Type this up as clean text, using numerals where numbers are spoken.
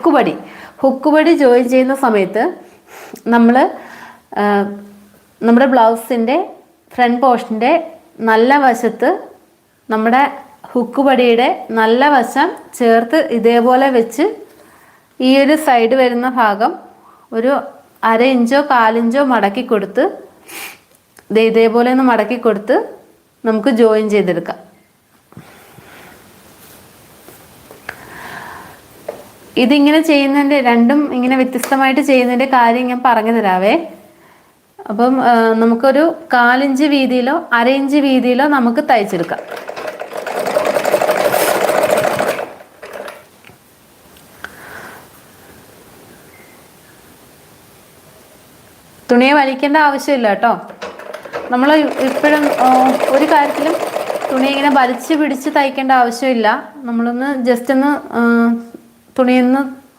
ഹുക്കുപടി ഹുക്കുപടി join ചെയ്യുന്ന സമയത്ത് നമ്മൾ നമ്മുടെ ബ്ലൗസിൻ്റെ ഫ്രണ്ട് പോർഷൻ്റെ നല്ല വശത്ത് നമ്മുടെ ഹുക്കുപടിയുടെ നല്ല വശം ചേർത്ത് ഇതേപോലെ വെച്ച് ഈ ഒരു സൈഡ് വരുന്ന ഭാഗം ഒരു 1/2 ഇഞ്ചോ 1/4 ഇഞ്ചോ മടക്കി കൊടുത്ത് ഇതേപോലെ ഒന്ന് മടക്കി കൊടുത്ത് നമുക്ക് ജോയിൻ ചെയ്തെടുക്കാം. ഇതിങ്ങനെ ചെയ്യുന്നതിൻ്റെ രണ്ടും ഇങ്ങനെ വ്യത്യസ്തമായിട്ട് ചെയ്യുന്നതിൻ്റെ കാര്യം ഞാൻ പറഞ്ഞു തരാവേ. അപ്പം നമുക്കൊരു 1/4 ഇഞ്ച് വീതിയിലോ 1/2 ഇഞ്ച് വീതിയിലോ നമുക്ക് തയ്ച്ചെടുക്കാം. തുണിയെ വലിക്കേണ്ട ആവശ്യമില്ല കേട്ടോ. നമ്മൾ ഇപ്പോഴും ഒരു കാര്യത്തിലും തുണി ഇങ്ങനെ വലിച്ച് പിടിച്ച് തയ്ക്കേണ്ട ആവശ്യമില്ല. നമ്മളൊന്ന് ജസ്റ്റ് ഒന്ന് തുണിയൊന്ന്